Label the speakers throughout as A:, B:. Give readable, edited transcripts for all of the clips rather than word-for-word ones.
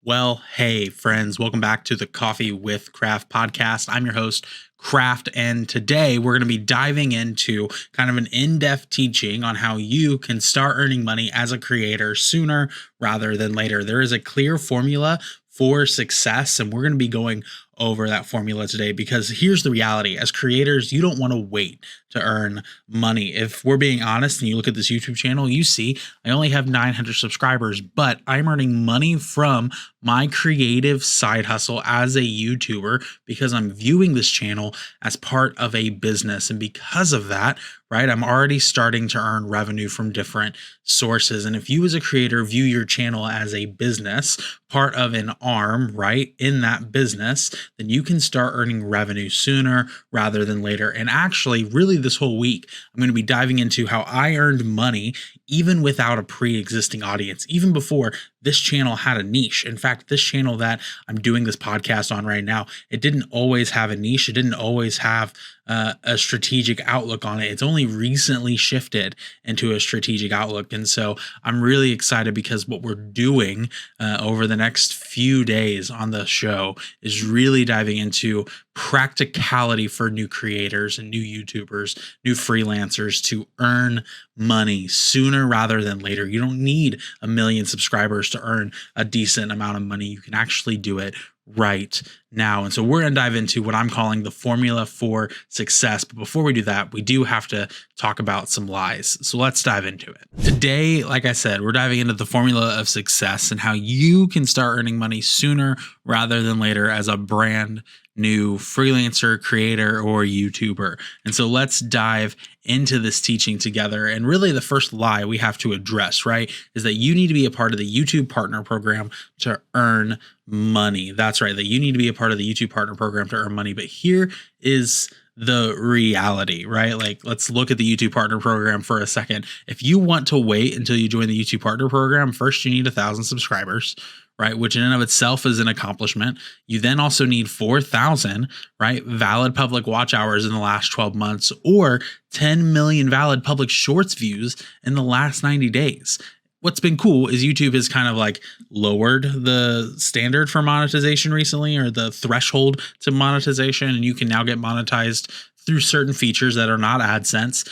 A: Well, hey, friends, welcome back to the Coffee with Craft podcast. I'm your host, Craft, and today we're going to be diving into kind of an in-depth teaching on how you can start earning money as a creator sooner rather than later. There is a clear formula for success, and we're going to be going over that formula today because here's the reality. As creators, you don't want to wait to earn money. If we're being honest and you look at this YouTube channel, you see I only have 900 subscribers, but I'm earning money from my creative side hustle as a YouTuber because I'm viewing this channel as part of a business. And because of that, right, I'm already starting to earn revenue from different sources. And if you as a creator view your channel as a business, part of an arm, right, in that business, then you can start earning revenue sooner rather than later. And actually, really this whole week, I'm going to be diving into how I earned money even without a pre-existing audience, even before this channel had a niche. In fact, this channel that I'm doing this podcast on right now, it didn't always have a niche. It didn't always have a strategic outlook on it. It's only recently shifted into a strategic outlook. And so I'm really excited because what we're doing over the next few days on the show is really diving into practicality for new creators and new YouTubers, new freelancers to earn money sooner rather than later. You don't need 1 million subscribers to earn a decent amount of money. You can actually do it right now. And so we're going to dive into what I'm calling the formula for success. But before we do that, we do have to talk about some lies. So let's dive into it. Today, like I said, we're diving into the formula of success and how you can start earning money sooner rather than later as a brand new freelancer, creator, or YouTuber. And so let's dive into this teaching together. And really the first lie we have to address, right, is that you need to be a part of the YouTube Partner Program to earn money. That's right, that you need to be a part of the YouTube Partner Program to earn money. But here is the reality, right? Like, let's look at the YouTube Partner Program for a second. If you want to wait until you join the YouTube Partner Program, first you need 1,000 subscribers, right? Which in and of itself is an accomplishment. You then also need 4,000, right, valid public watch hours in the last 12 months or 10 million valid public shorts views in the last 90 days. What's been cool is YouTube has kind of like lowered the standard for monetization recently, or the threshold to monetization, and you can now get monetized through certain features that are not AdSense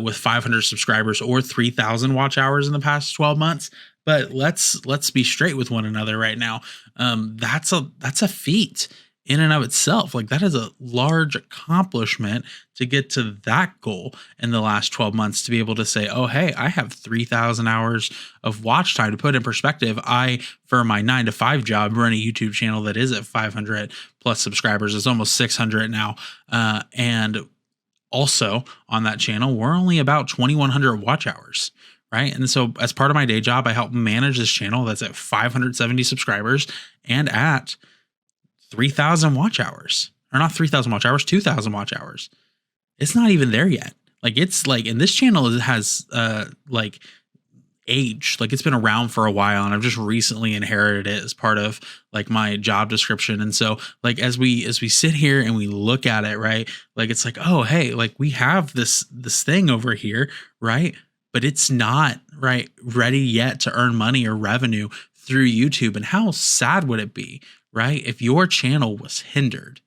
A: with 500 subscribers or 3,000 watch hours in the past 12 months. But let's be straight with one another right now. That's a feat in and of itself. Like, that is a large accomplishment to get to that goal in the last 12 months, to be able to say, oh, hey, I have 3,000 hours of watch time. To put in perspective, I, for my 9-to-5 job, run a YouTube channel that is at 500 plus subscribers. It's almost 600 now. And also on that channel, we're only about 2,100 watch hours. Right. And so as part of my day job, I help manage this channel that's at 570 subscribers and at 3,000 watch hours, or not 3,000 watch hours, 2,000 watch hours. It's not even there yet. Like, it's like, and this channel has like aged, like it's been around for a while, and I've just recently inherited it as part of like my job description. And so like, as we sit here and we look at it, right, like, it's like, oh, hey, like we have this thing over here, right? But it's not right ready yet to earn money or revenue through YouTube. And how sad would it be, right, if your channel was hindered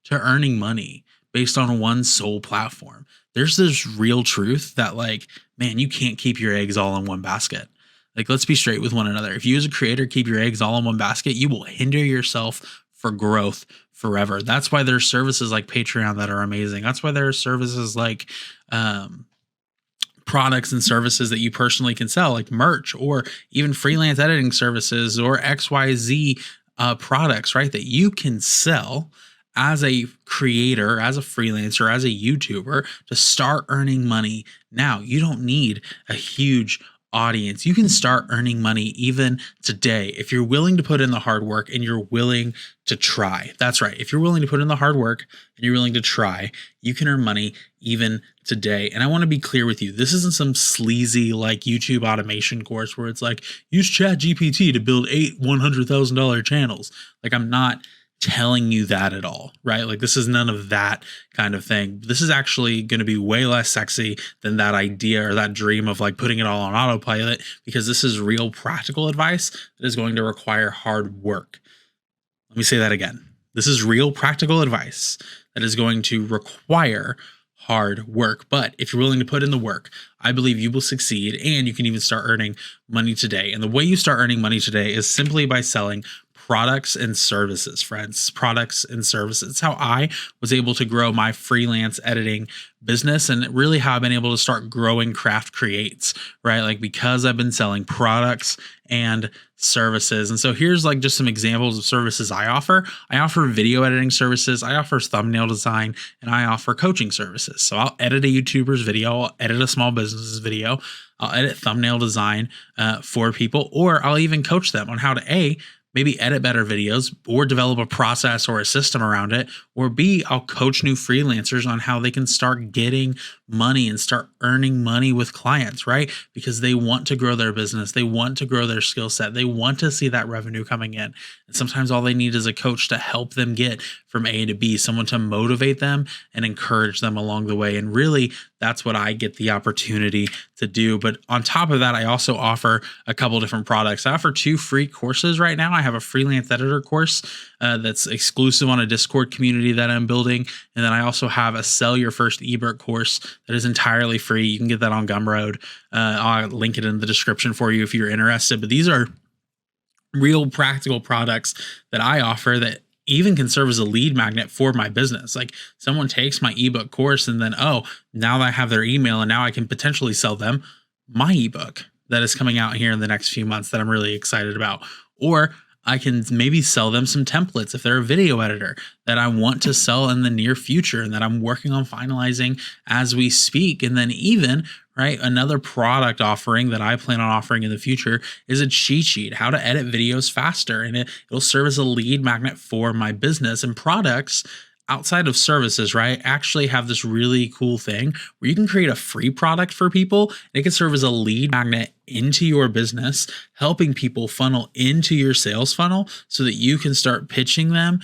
A: to earning money based on one sole platform? There's this real truth that, like, man, you can't keep your eggs all in one basket. Like, let's be straight with one another. If you as a creator keep your eggs all in one basket, you will hinder yourself for growth forever. That's why there's services like Patreon that are amazing. That's why there are services like products and services that you personally can sell, like merch, or even freelance editing services, or XYZ products, right, that you can sell as a creator, as a freelancer, as a YouTuber to start earning money now. You don't need a huge audience. You can start earning money even today if you're willing to put in the hard work and you're willing to try. That's right. If you're willing to put in the hard work and you're willing to try, you can earn money even today. And I want to be clear with you. This isn't some sleazy like YouTube automation course where it's like, use ChatGPT to build 8 $100,000 channels. Like, I'm not telling you that at all, right? Like this is none of that kind of thing. This is actually going to be way less sexy than that idea or that dream of like putting it all on autopilot, because this is real practical advice that is going to require hard work. Let me say that again. This is real practical advice that is going to require hard work. But if you're willing to put in the work, I believe you will succeed, and you can even start earning money today. And the way you start earning money today is simply by selling products and services, friends. Products and services. It's how I was able to grow my freelance editing business, and really how I've been able to start growing Craft Creates, right? Like because I've been selling products and services. And so here's like just some examples of services I offer. I offer video editing services, I offer thumbnail design, and I offer coaching services. So I'll edit a YouTuber's video, I'll edit a small business's video, I'll edit thumbnail design for people, or I'll even coach them on how to maybe edit better videos or develop a process or a system around it, or B, I'll coach new freelancers on how they can start getting money and start earning money with clients, right? Because they want to grow their business. They want to grow their skill set. They want to see that revenue coming in. And sometimes all they need is a coach to help them get from A to B, someone to motivate them and encourage them along the way. And really, that's what I get the opportunity to do. But on top of that, I also offer a couple different products. I offer 2 free courses right now. I have a freelance editor course that's exclusive on a Discord community that I'm building. And then I also have a Sell Your First ebook course that is entirely free. You can get that on Gumroad. I'll link it in the description for you if you're interested. But these are real practical products that I offer that even can serve as a lead magnet for my business. Like someone takes my ebook course and then, oh, now that I have their email and now I can potentially sell them my ebook that is coming out here in the next few months that I'm really excited about. Or I can maybe sell them some templates if they're a video editor that I want to sell in the near future and that I'm working on finalizing as we speak. And then even, right, another product offering that I plan on offering in the future is a cheat sheet, how to edit videos faster. And it'll serve as a lead magnet for my business. And products outside of services, right, actually have this really cool thing where you can create a free product for people. And it can serve as a lead magnet into your business, helping people funnel into your sales funnel so that you can start pitching them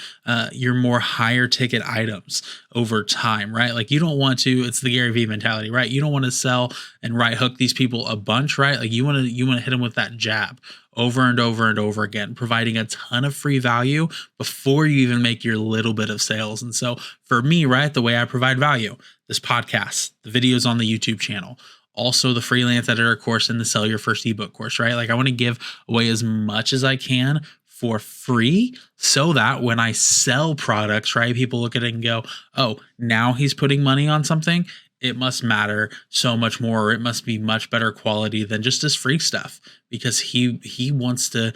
A: your more higher ticket items over time, right? Like you don't want to, it's the Gary Vee mentality, right? You don't want to sell and right hook these people a bunch, right? Like you want to hit them with that jab over and over and over again, providing a ton of free value before you even make your little bit of sales. And so for me, right, the way I provide value, this podcast, the videos on the YouTube channel, also the freelance editor course and the Sell Your First ebook course, right? Like I want to give away as much as I can for free so that when I sell products, right, people look at it and go, oh, now he's putting money on something. It must matter so much more, or it must be much better quality than just his free stuff, because he wants to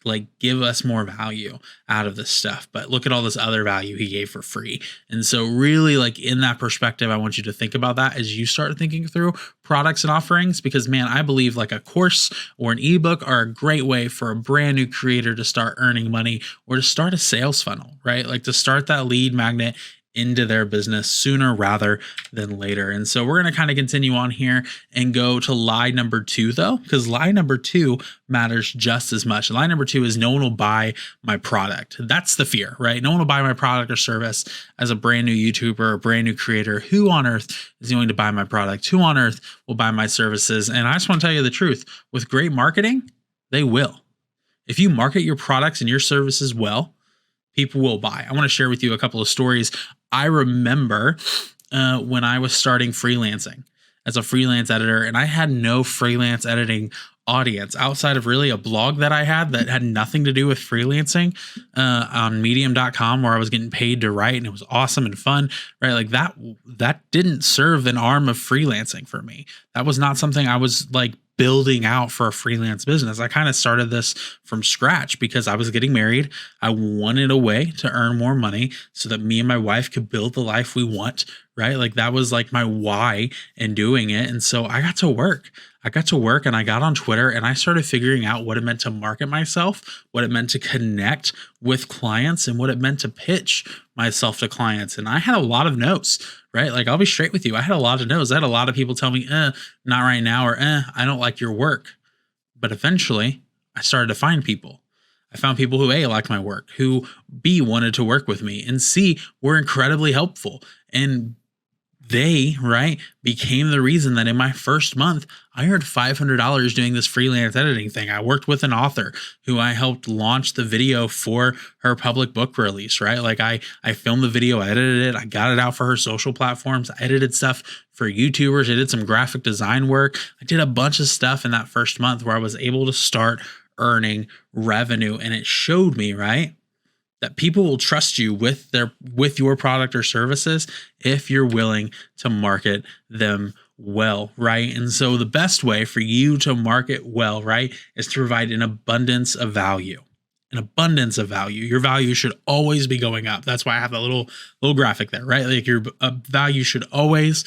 A: like give us more value out of this stuff. But look at all this other value he gave for free. And so really, like in that perspective, I want you to think about that as you start thinking through products and offerings, because man, I believe like a course or an ebook are a great way for a brand new creator to start earning money or to start a sales funnel, right? Like to start that lead magnet into their business sooner rather than later. And so we're going to kind of continue on here and go to lie number 2 though, because lie number 2 matters just as much. Lie number 2 is no one will buy my product. That's the fear, right? No one will buy my product or service. As a brand new YouTuber, a brand new creator, who on earth is going to buy my product? Who on earth will buy my services? And I just want to tell you the truth, with great marketing, they will. If you market your products and your services well, people will buy. I want to share with you a couple of stories. I remember when I was starting freelancing as a freelance editor, and I had no freelance editing audience outside of really a blog that I had that had nothing to do with freelancing on medium.com, where I was getting paid to write, and it was awesome and fun, right? Like that didn't serve an arm of freelancing for me. That was not something I was like building out for a freelance business. I kind of started this from scratch because I was getting married. I wanted a way to earn more money so that me and my wife could build the life we want, right? Like that was like my why in doing it. And so I got to work. And I got on Twitter and I started figuring out what it meant to market myself, what it meant to connect with clients, and what it meant to pitch myself to clients. And I had a lot of no's, right? Like I'll be straight with you. I had a lot of no's. I had a lot of people tell me, not right now, or I don't like your work. But eventually I started to find people. I found people who A, liked my work, who B, wanted to work with me, and C, were incredibly helpful. And they, right, became the reason that in my first month, I earned $500 doing this freelance editing thing. I worked with an author who I helped launch the video for her public book release, right? Like I filmed the video, I edited it, I got it out for her social platforms, I edited stuff for YouTubers, I did some graphic design work. I did a bunch of stuff in that first month where I was able to start earning revenue. And it showed me, right, that people will trust you with your product or services if you're willing to market them well, right? And so the best way for you to market well, right, is to provide an abundance of value. An abundance of value. Your value should always be going up. That's why I have a little graphic there, right? Like your value should always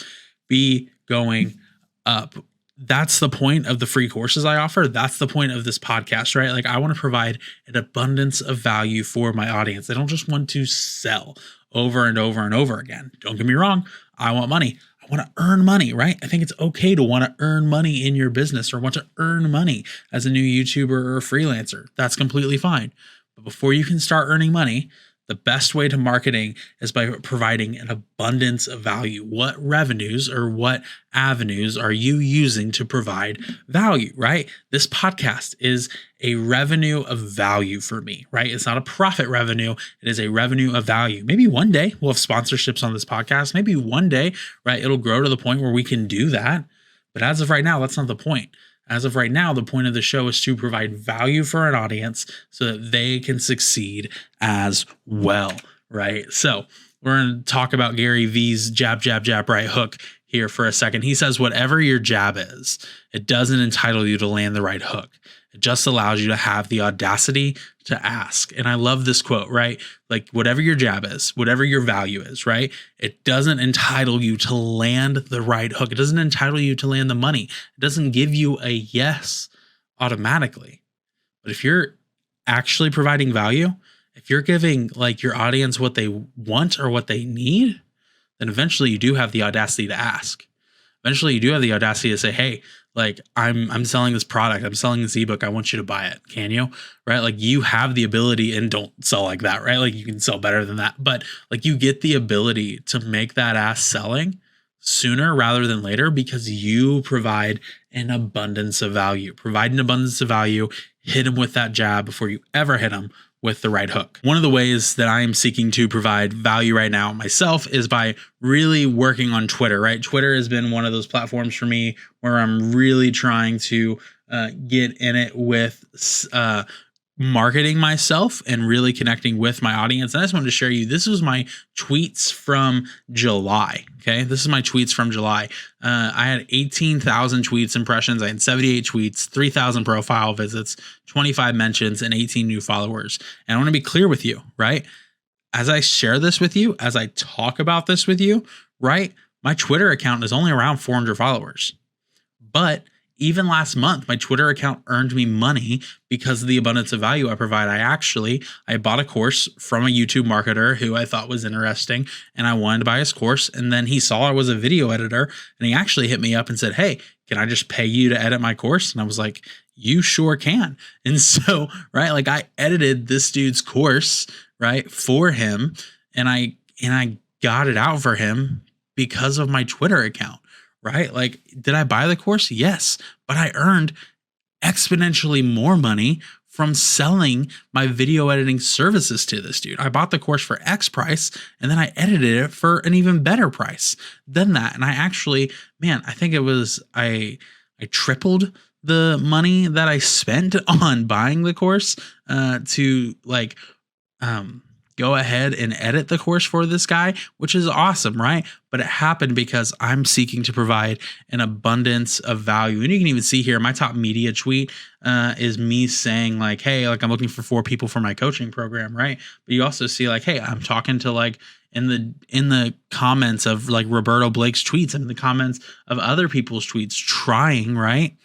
A: be going up. That's the point of the free courses I offer. That's the point of this podcast, right? Like I want to provide an abundance of value for my audience. I don't just want to sell over and over and over again. Don't get me wrong. I want money. I want to earn money, right? I think it's okay to want to earn money in your business or want to earn money as a new YouTuber or a freelancer. That's completely fine. But before you can start earning money, the best way to marketing is by providing an abundance of value. What revenues or what avenues are you using to provide value, right? This podcast is a revenue of value for me, right? It's not a profit revenue. It is a revenue of value. Maybe one day we'll have sponsorships on this podcast. Maybe one day, right, it'll grow to the point where we can do that. But as of right now, that's not the point. As of right now, the point of the show is to provide value for an audience so that they can succeed as well, right? So we're going to talk about Gary V's jab, jab, jab, right hook here for a second. He says, whatever your jab is, it doesn't entitle you to land the right hook. It just allows you to have the audacity to ask. And I love this quote, right? Like whatever your jab is, whatever your value is, right? It doesn't entitle you to land the right hook. It doesn't entitle you to land the money. It doesn't give you a yes automatically. But if you're actually providing value, if you're giving like your audience what they want or what they need, then eventually you do have the audacity to ask. Eventually you do have the audacity to say, hey, like I'm selling this product, I'm selling this ebook, I want you to buy it. Can you? Right? Like you have the ability, and don't sell like that, right? Like you can sell better than that, but like you get the ability to make that ass selling sooner rather than later because you provide an abundance of value. Provide an abundance of value, hit them with that jab before you ever hit them with the right hook. One of the ways that I am seeking to provide value right now myself is by really working on Twitter, right? Twitter has been one of those platforms for me where I'm really trying to get in it with marketing myself and really connecting with my audience. And I just wanted to share you, this was my tweets from July. Okay. This is my tweets from July. I had 18,000 tweets impressions. I had 78 tweets, 3,000 profile visits, 25 mentions, and 18 new followers. And I want to be clear with you, right? As I share this with you, as I talk about this with you, right? My Twitter account is only around 400 followers, but even last month, my Twitter account earned me money because of the abundance of value I provide. I bought a course from a YouTube marketer who I thought was interesting, and I wanted to buy his course. And then he saw I was a video editor, and he actually hit me up and said, hey, can I just pay you to edit my course? And I was like, you sure can. And so, right, like I edited this dude's course, right, for him, and I got it out for him because of my Twitter account. Right? Like, did I buy the course? Yes, but I earned exponentially more money from selling my video editing services to this dude. I bought the course for X price, and then I edited it for an even better price than that. And I actually, I think it was, I tripled the money that I spent on buying the course to like, go ahead and edit the course for this guy, which is awesome, right? But it happened because I'm seeking to provide an abundance of value. And you can even see here, my top media tweet is me saying like, hey, like I'm looking for 4 people for my coaching program, right? But you also see like, hey, I'm talking to like in the comments of like Roberto Blake's tweets and in the comments of other people's tweets trying, right?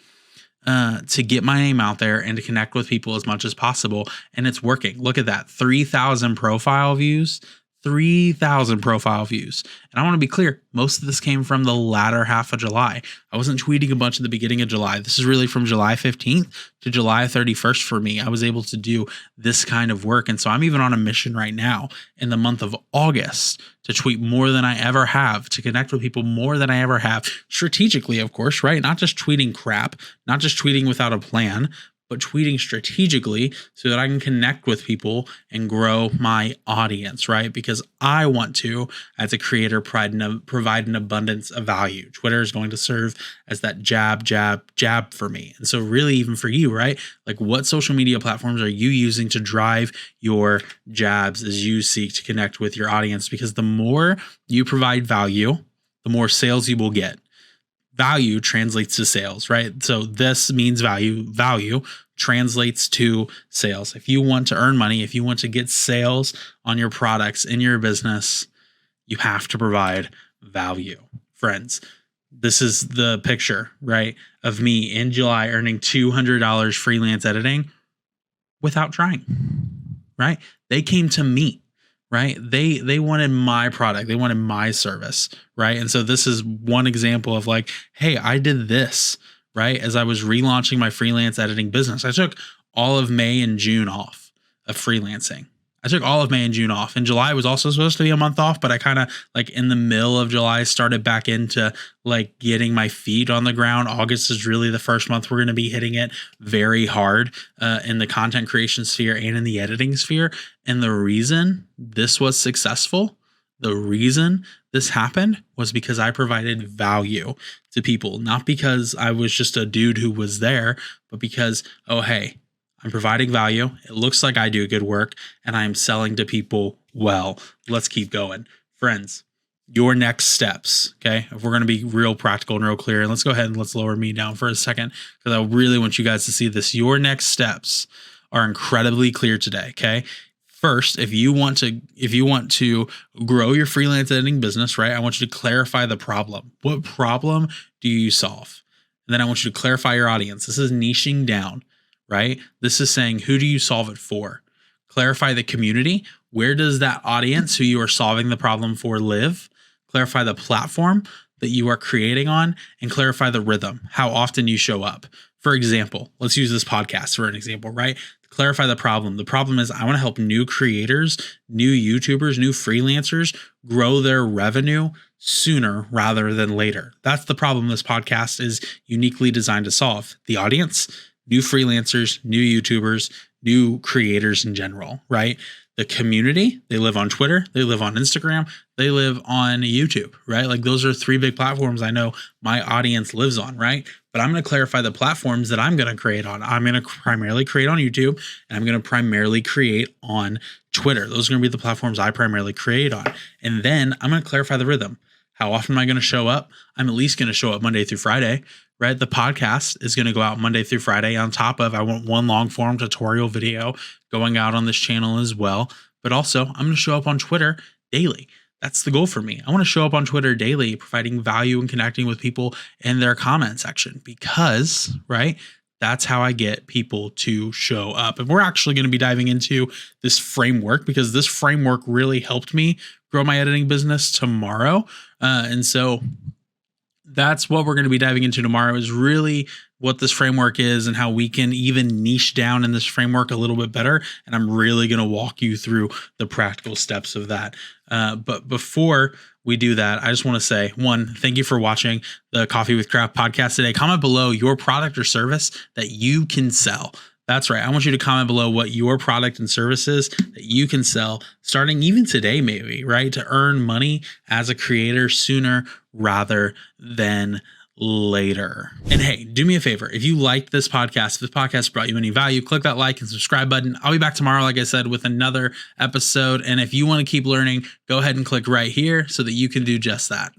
A: To get my name out there and to connect with people as much as possible. And it's working. Look at that. 3,000 profile views, 3,000 profile views. And I want to be clear, most of this came from the latter half of July. I wasn't tweeting a bunch at the beginning of July. This is really from July 15th to July 31st for me. I was able to do this kind of work. And so I'm even on a mission right now in the month of August to tweet more than I ever have, to connect with people more than I ever have, strategically, of course, right? Not just tweeting crap, not just tweeting without a plan, but tweeting strategically so that I can connect with people and grow my audience, right? Because I want to, as a creator, provide an abundance of value. Twitter is going to serve as that jab for me. And so really, even for you, right? Like, what social media platforms are you using to drive your jabs as you seek to connect with your audience? Because the more you provide value, the more sales you will get. Value translates to sales, right? So this means value. Value translates to sales. If you want to earn money, if you want to get sales on your products in your business, you have to provide value. Friends, this is the picture, right, of me in July earning $200 freelance editing without trying, right? They came to me. Right? They wanted my product. They wanted my service. Right. And so this is one example of like, hey, I did this, right? As I was relaunching my freelance editing business, I took all of May and June off of freelancing. I took all of May and June off. And July was also supposed to be a month off, but I kind of like in the middle of July started back into like getting my feet on the ground. August is really the first month we're going to be hitting it very hard in the content creation sphere and in the editing sphere. And the reason this was successful, the reason this happened was because I provided value to people, not because I was just a dude who was there, but because, oh, hey, I'm providing value. It looks like I do good work and I'm selling to people well. Let's keep going. Friends, your next steps, okay? If we're going to be real practical and real clear, and let's go ahead and let's lower me down for a second because I really want you guys to see this. Your next steps are incredibly clear today, okay? First, if you want to grow your freelance editing business, right? I want you to clarify the problem. What problem do you solve? And then I want you to clarify your audience. This is niching down. Right? This is saying, who do you solve it for? Clarify the community. Where does that audience who you are solving the problem for live? Clarify the platform that you are creating on, and clarify the rhythm, how often you show up. For example, let's use this podcast for an example, right? Clarify the problem. The problem is I want to help new creators, new YouTubers, new freelancers grow their revenue sooner rather than later. That's the problem this podcast is uniquely designed to solve. The audience, new freelancers, new YouTubers, new creators in general, right? The community, they live on Twitter, they live on Instagram, they live on YouTube, right? Like those are three big platforms I know my audience lives on, right? But I'm going to clarify the platforms that I'm going to create on. I'm going to primarily create on YouTube and I'm going to primarily create on Twitter. Those are going to be the platforms I primarily create on. And then I'm going to clarify the rhythm. How often am I going to show up? I'm at least going to show up Monday through Friday, right? The podcast is going to go out Monday through Friday on top of, I want one long form tutorial video going out on this channel as well. But also I'm going to show up on Twitter daily. That's the goal for me. I want to show up on Twitter daily, providing value and connecting with people in their comment section because, right? That's how I get people to show up. And we're actually going to be diving into this framework because this framework really helped me grow my editing business tomorrow. And so that's what we're going to be diving into tomorrow is really what this framework is and how we can even niche down in this framework a little bit better. And I'm really going to walk you through the practical steps of that. But before we do that, I just want to say, one, thank you for watching the Coffee with Craft podcast today. Comment below your product or service that you can sell. That's right. I want you to comment below what your product and service is that you can sell starting even today, maybe, right? To earn money as a creator sooner rather than later. And hey, do me a favor. If you liked this podcast, if this podcast brought you any value, click that like and subscribe button. I'll be back tomorrow, like I said, with another episode. And if you want to keep learning, go ahead and click right here so that you can do just that.